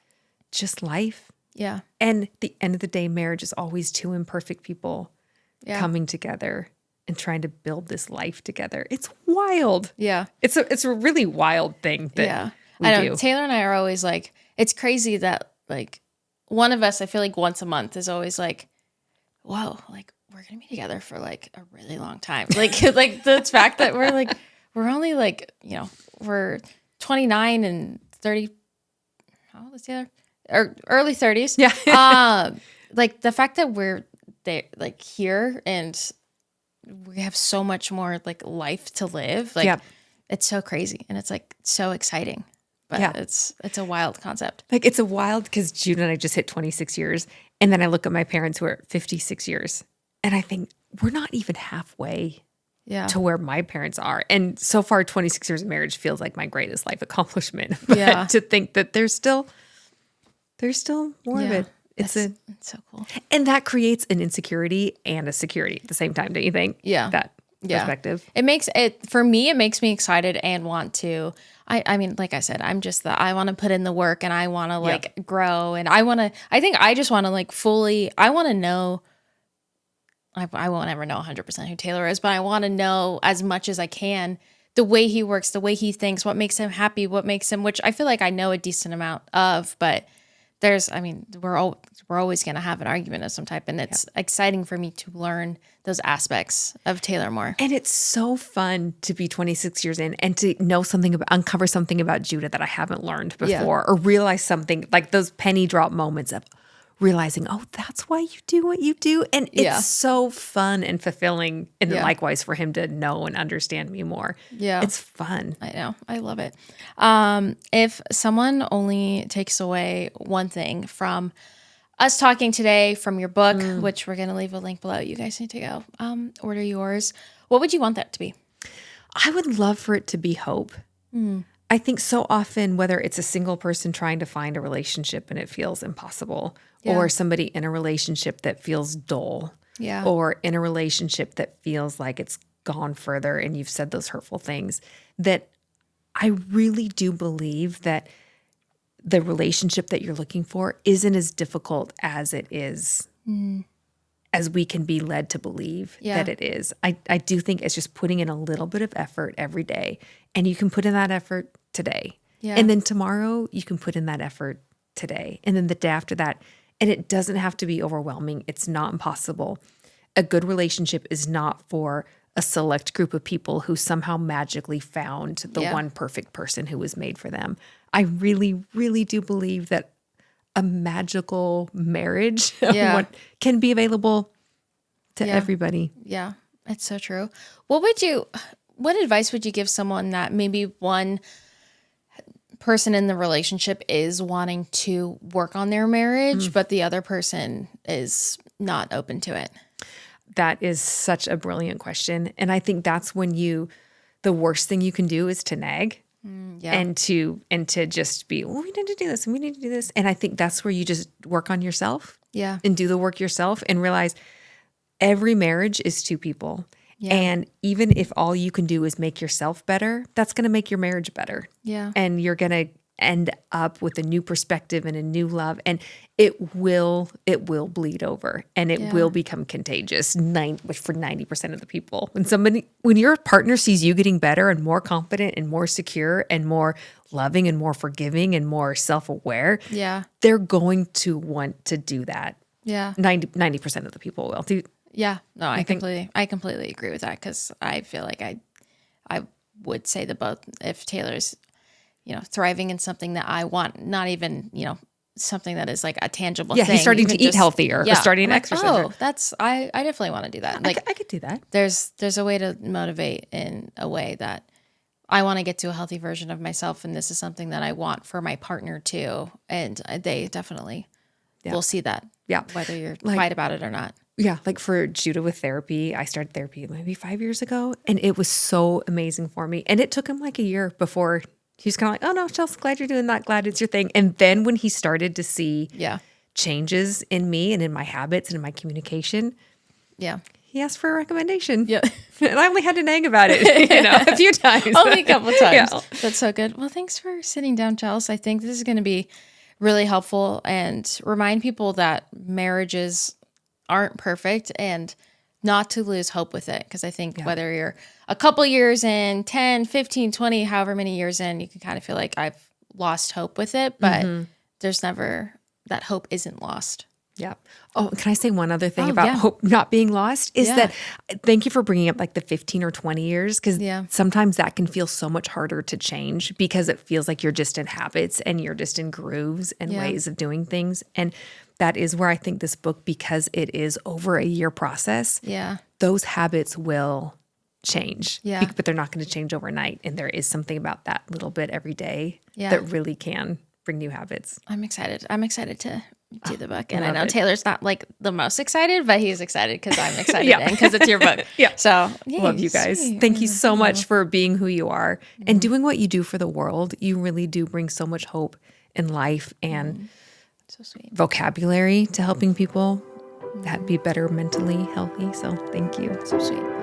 just life. Yeah. And at the end of the day, marriage is always two imperfect people coming together and trying to build this life together. It's wild. Yeah. It's a really wild thing that we I know. do. Taylor and I are always like, it's crazy that like one of us, I feel like once a month is always like, whoa, like we're going to be together for like a really long time. Like, like the fact that we're only like, we're 29 and 30. How old is Taylor? Or early 30s. Yeah. Like the fact that we're there, like here, and we have so much more like life to live. Like it's so crazy, and it's like so exciting. But it's a wild concept. Like it's a wild, because Jude and I just hit 26 years. And then I look at my parents who are 56 years. And I think we're not even halfway to where my parents are. And so far, 26 years of marriage feels like my greatest life accomplishment. But to think that there's still more of it. It's so cool. And that creates an insecurity and a security at the same time, don't you think? Yeah. That perspective. It makes me excited and want to. I mean, like I said, I'm just I want to put in the work, and I want to like grow, and I think I just want to like fully, I want to know, I won't ever know 100% who Taylor is, but I want to know as much as I can, the way he works, the way he thinks, what makes him happy, what makes him, which I feel like I know a decent amount of, but we're always going to have an argument of some type, and it's exciting for me to learn those aspects of Taylor more. And it's so fun to be 26 years in and to know uncover something about Judah that I haven't learned before, or realize something like those penny drop moments of realizing, oh, that's why you do what you do. And it's so fun and fulfilling. And then likewise for him to know and understand me more. Yeah. It's fun. I know. I love it. If someone only takes away one thing from us talking today, from your book, which we're going to leave a link below, you guys need to go order yours, what would you want that to be? I would love for it to be hope. I think so often, whether it's a single person trying to find a relationship and it feels impossible, or somebody in a relationship that feels dull, or in a relationship that feels like it's gone further and you've said those hurtful things, that I really do believe that the relationship that you're looking for isn't as difficult as it is, as we can be led to believe that it is. I do think it's just putting in a little bit of effort every day. And you can put in that effort today. Yeah. And then tomorrow you can put in that effort today. And then the day after that. And it doesn't have to be overwhelming. It's not impossible. A good relationship is not for a select group of people who somehow magically found the one perfect person who was made for them. I really, really do believe that a magical marriage can be available to everybody. Yeah, it's so true. What advice would you give someone that maybe one person in the relationship is wanting to work on their marriage, but the other person is not open to it? That is such a brilliant question. And I think that's when the worst thing you can do is to nag and to just be, well, we need to do this and we need to do this. And I think that's where you just work on yourself and do the work yourself and realize every marriage is two people. Yeah. And even if all you can do is make yourself better, that's going to make your marriage better. Yeah. And you're going to end up with a new perspective and a new love, and it will bleed over, and it will become contagious for 90% of the people. When your partner sees you getting better and more confident and more secure and more loving and more forgiving and more self-aware, they're going to want to do that. 90% of the people will. No, I completely agree with that, because I feel like I would say that both, if Taylor's, thriving in something that I want, not even, something that is like a tangible thing. He's starting to eat healthier or starting to exercise. I definitely want to do that. Like I could do that. There's a way to motivate in a way that I want to get to a healthy version of myself, and this is something that I want for my partner too. And they definitely will see that. Whether you're quiet about it or not. Yeah, like for Judah with therapy, I started therapy maybe 5 years ago, and it was so amazing for me. And it took him like a year before he was kind of like, oh no, Chelsea, glad you're doing that. Glad it's your thing. And then when he started to see changes in me and in my habits and in my communication, he asked for a recommendation. And I only had to nag about it, a few times. Only a couple times. That's so good. Well, thanks for sitting down, Chelsea. I think this is going to be really helpful and remind people that marriages aren't perfect and not to lose hope with it. Because I think whether you're a couple years in, 10, 15, 20, however many years in, you can kind of feel like I've lost hope with it, but there's never, that hope isn't lost. Yeah. Oh, can I say one other thing about hope not being lost is that thank you for bringing up like the 15 or 20 years, because sometimes that can feel so much harder to change because it feels like you're just in habits and you're just in grooves and ways of doing things. And that is where I think this book, because it is over a year process, those habits will change, but they're not going to change overnight. And there is something about that little bit every day that really can bring new habits. I'm excited. I'm excited to do the book. And I know Taylor's not like the most excited, but he's excited because I'm excited and because it's your book. So love you guys. Sweet. Thank you so much for being who you are and doing what you do for the world. You really do bring so much hope in life and so sweet vocabulary to helping people that be better mentally healthy. So thank you. So sweet.